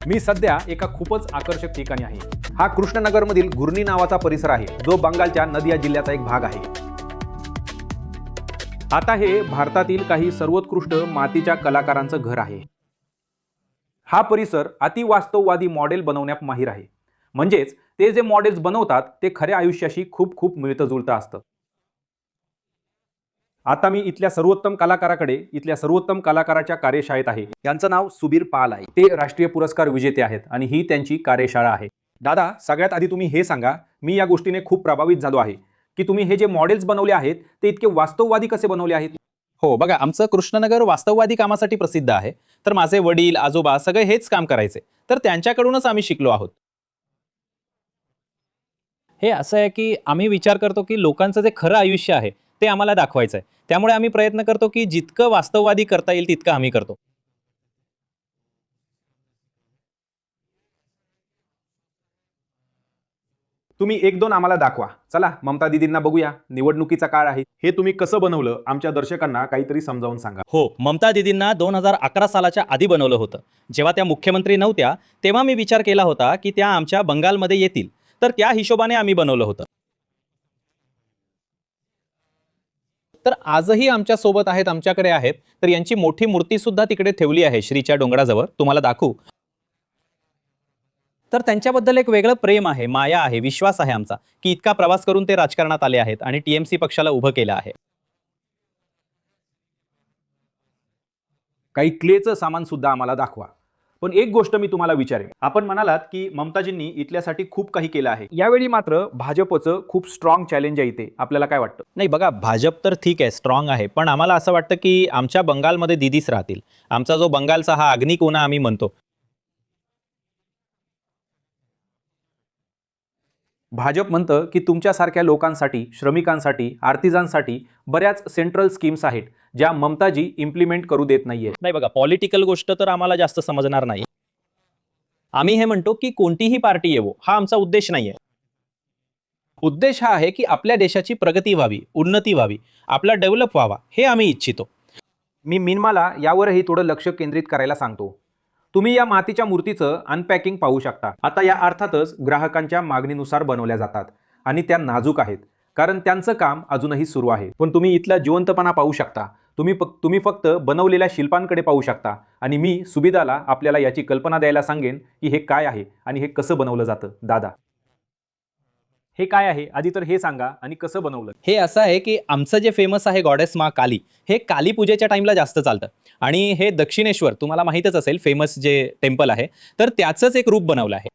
मी सध्या एका खूपच आकर्षक ठिकाणी आहे। हा कृष्णनगरमधील गुरनी नावाचा परिसर आहे, जो बंगालच्या नदिया जिल्ह्याचा एक भाग आहे। आता हे भारतातील काही सर्वोत्कृष्ट मातीच्या कलाकारांचं घर आहे। हा परिसर अतिवास्तववादी मॉडेल बनवण्यात माहिर आहे। म्हणजेच ते जे मॉडेल्स बनवतात ते खऱ्या आयुष्याशी खूप खूप मिळतं जुळतं असतं। आता मी इथल्या सर्वोत्तम कलाकाराच्या कार्यशाळेत आहे। यांचं नाव सुबीर पाल आहे। ते राष्ट्रीय पुरस्कार विजेते आहेत आणि ही त्यांची कार्यशाळा आहे। दादा, सगळ्यात आधी तुम्ही हे सांगा, मी या गोष्टीने खूप प्रभावित झालो आहे की तुम्ही हे जे मॉडेल्स बनवले आहेत ते इतके वास्तववादी कसे बनवले आहेत? हो बघा, आमचं कृष्णनगर वास्तववादी कामासाठी प्रसिद्ध आहे। तर माझे वडील आजोबा सगळे हेच काम करायचे, तर त्यांच्याकडूनच आम्ही शिकलो आहोत। हे असं आहे की आम्ही विचार करतो की लोकांचं जे खरं आयुष्य आहे ते आम्हाला दाखवायचं आहे। त्यामुळे आम्ही प्रयत्न करतो की जितकं वास्तववादी करता येईल तितकं आम्ही करतो। तुम्ही एक दोन आम्हाला दाखवा। चला ममता दीदींना बघूया। निवडणुकीचा काळ आहे, हे तुम्ही कसं बनवलं आमच्या दर्शकांना काहीतरी समजावून सांगा। हो, ममता दीदींना 2011 सालाच्या आधी बनवलं होतं। जेव्हा त्या मुख्यमंत्री नव्हत्या तेव्हा मी विचार केला होता की त्या आमच्या बंगालमध्ये येतील, तर त्या हिशोबाने आम्ही बनवलं होतं। तर आजही आमच्या सोबत आहेत, आमच्याकडे आहेत। तर यांची मोठी मूर्ती सुद्धा तिकडे ठेवली आहे श्रीच्या डोंगराजवळ, तुम्हाला दाखवू? तर त्यांच्याबद्दल एक वेगळं प्रेम आहे, माया आहे, विश्वास आहे आमचा की इतका प्रवास करून ते राजकारणात आले आहेत आणि टीएमसी पक्षाला उभं केलं आहे। काही क्लेचं सामान सुद्धा आम्हाला दाखवा। पण एक गोष्ट मी तुम्हाला विचारेन, आपण म्हणालात की ममताजींनी इथल्यासाठी खूप काही केलं आहे। यावेळी मात्र भाजपचं खूप स्ट्रॉंग चॅलेंज आहे इथे, आपल्याला काय वाटतं? नाही बघा, भाजप तर ठीक आहे, स्ट्रॉंग आहे, पण आम्हाला असं वाटतं की आमच्या बंगालमध्ये दीदीच राहतील। आमचा जो बंगालचा हा अग्निकोना आम्ही म्हणतो। भाजप म्हणतं की तुमच्यासारख्या लोकांसाठी, श्रमिकांसाठी, आर्टिझांसाठी बऱ्याच सेंट्रल स्कीम्स आहेत, ज्या ममताजी इम्प्लिमेंट करू देत नाहीये। नाही बघा, पॉलिटिकल गोष्ट तर आम्हाला जास्त समजणार नाही। आम्ही हे म्हणतो की कोणतीही पार्टी येवो, हा आमचा उद्देश नाहीये। उद्देश हा आहे की आपल्या देशाची प्रगती व्हावी, उन्नती व्हावी, आपला डेव्हलप व्हावा, हे आम्ही इच्छितो। मी मिनमाला यावरही थोडं लक्ष केंद्रित करायला सांगतो। तुम्ही या मातीच्या मूर्तीचं अनपॅकिंग पाहू शकता। आता या अर्थातच ग्राहकांच्या मागणीनुसार बनवल्या जातात आणि त्या नाजूक आहेत, कारण त्यांचं काम अजूनही सुरू आहे। पण तुम्ही इथला जिवंतपणा पाहू शकता। तुम्ही फक्त बनवलेल्या शिल्पांकडे पाहू शकता आणि मी सुबिदाला आपल्याला याची कल्पना द्यायला सांगेन की हे काय आहे आणि हे कसं बनवलं जातं। दादा, हे काय आहे आधी तर हे सांगा आणि कसं बनवलं? हे असं आहे की आमचं जे फेमस आहे गॉडेस मा काली, हे काली पूजेच्या टाइमला जास्त चालतं। आणि हे दक्षिणेश्वर तुम्हाला माहीतच असेल, फेमस जे टेम्पल आहे, तर त्याचंच एक रूप बनवलं आहे।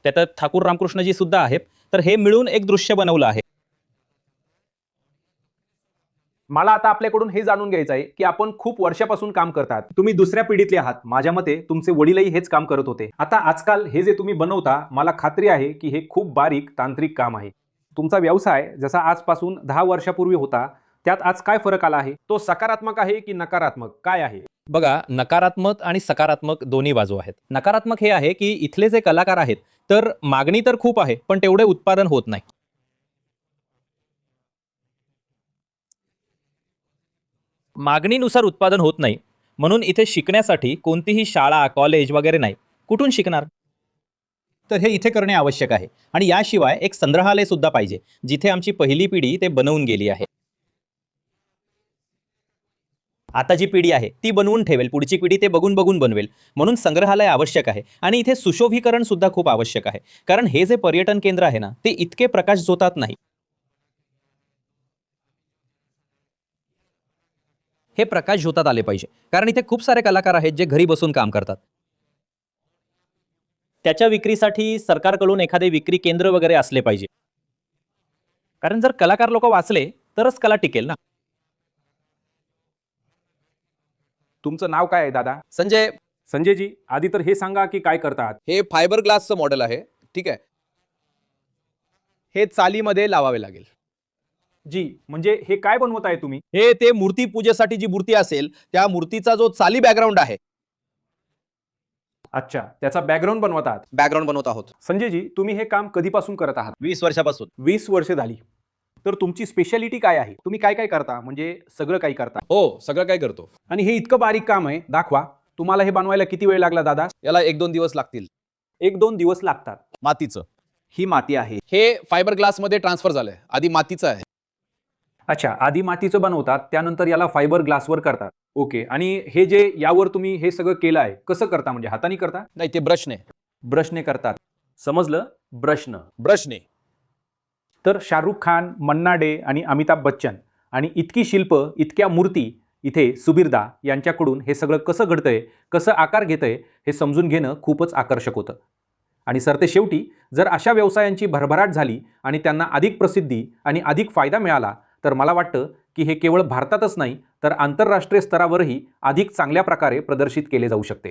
त्यात ठाकूर रामकृष्णजी सुद्धा आहेत, तर हे मिळून एक दृश्य बनवलं आहे। मला आता आपल्याकडून हे जाणून घ्यायचं आहे की आपण खूप वर्षापासून काम करतात, तुम्ही दुसऱ्या पिढीतले आहात। माझ्या मते तुमचे वडीलही हेच काम करत होते। आता आजकाल हे जे तुम्ही बनवता, मला खात्री आहे की हे खूप बारीक तांत्रिक काम आहे। तुमचा व्यवसाय जसा आजपासून 10 वर्षापूर्वी होता, त्यात आज काय फरक आला आहे? तो सकारात्मक आहे की नकारात्मक, काय आहे? बघा, नकारात्मक आणि सकारात्मक दोन्ही बाजू आहेत। नकारात्मक हे आहे की इथले जे कलाकार आहेत, तर मागणी तर खूप आहे, पण तेवढे उत्पादन होत नाही। मागणीनुसार उत्पादन होत नाही, म्हणून इथे शिकण्यासाठी कोणतीही शाळा, कॉलेज वगैरे नाही। कुठून शिकणार? तर हे इथे करणे आवश्यक आहे। आणि याशिवाय एक संग्रहालय सुद्धा पाहिजे, जिथे आमची पहिली पिढी ते बनवून गेली आहे। आता जी पिढी आहे ती बनवून ठेवेल, पुढची पिढी ते बघून बघून बनवेल, म्हणून संग्रहालय आवश्यक आहे। आणि इथे सुशोभीकरण सुद्धा खूप आवश्यक आहे, कारण हे जे पर्यटन केंद्र आहे ना, ते इतके प्रकाश झोतात नाही। हे प्रकाश झोतात आले पाहिजे, कारण इथे खूप सारे कलाकार आहेत जे घरी बसून काम करतात। त्याच्या विक्रीसाठी सरकारकडून एखादे विक्री केंद्र वगैरे असले पाहिजे, कारण जर कलाकार लोक वाचले तरच कला टिकेल ना। तुमचं नाव काय आहे दादा? संजय, संजयजी, आधी तर हे सांगा की काय करतात? हे फायबर ग्लासचं मॉडेल आहे, ठीक आहे। हे चालीमध्ये लावावे लागेल। जी, म्हणजे हे काय बनवत आहे तुम्ही? हे ते मूर्ती पूजेसाठी जी मूर्ती असेल त्या मूर्तीचा जो चाली बॅकग्राऊंड आहे, अच्छा, त्याचा बॅकग्राऊंड बनवतात। बॅकग्राऊंड बनवत आहोत। संजयजी, तुम्ही हे काम कधीपासून करत आहात? 20 वर्षापासून। 20 वर्षे झाली। तर तुमची स्पेशालिटी काय आहे? तुम्ही काय काय करता? म्हणजे सगळं काही करता. हो, सगळं काय करतो. आणि हे इतकं बारीक काम आहे, दाखवा. तुम्हाला हे बनवायला किती वेळ लागला दादा? याला 1-2 दिवस लागतील. 1-2 दिवस लागतात. मातीचं. ही माती आहे. हे फायबर ग्लासमध्ये ट्रान्सफर झालंय. आधी मातीचं आहे. अच्छा, आधी मातीचं बनवतात, त्यानंतर याला फायबर ग्लासवर करतात. ओके. आणि हे जे यावर तुम्ही हे सगळं केलं आहे, कसं करता? म्हणजे हाताने करता? नाही, ते ब्रशने. ब्रशने करतात. समजलं? ब्रशनं. ब्रशने. तर शाहरुख खान, मन्ना डे आणि अमिताभ बच्चन आणि इतकी शिल्प, इतक्या मूर्ती इथे सुबीरदा यांच्याकडून हे सगळं कसं घडतंय, कसं आकार घेतंय हे समजून घेणं खूपच आकर्षक होतं. आणि सरते शेवटी जर अशा व्यवसायांची भरभराट झाली आणि त्यांना अधिक प्रसिद्धी आणि अधिक फायदा मिळाला, तर मला वाटतं की हे केवळ भारतातच नाही तर आंतरराष्ट्रीय स्तरावरही अधिक चांगल्या प्रकारे प्रदर्शित केले जाऊ शकते.